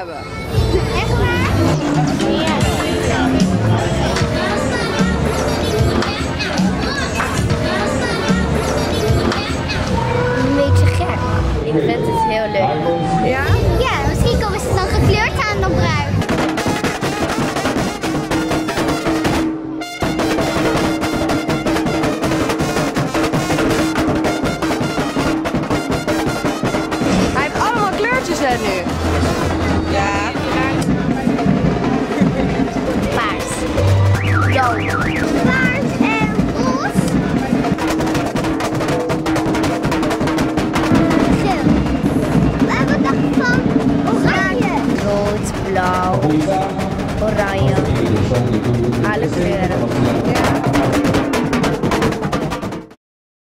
hebben. Echt waar? Ja. Een beetje gek. Ik vind het heel leuk. Ja? Ja, misschien komen ze dan gekleurd aan dan bruin. Hij heeft allemaal kleurtjes hè nu. Ja. Paars. Rood. Paars en roze. Geel. Wat dacht je van oranje? Rood, blauw, oranje. Alle kleuren.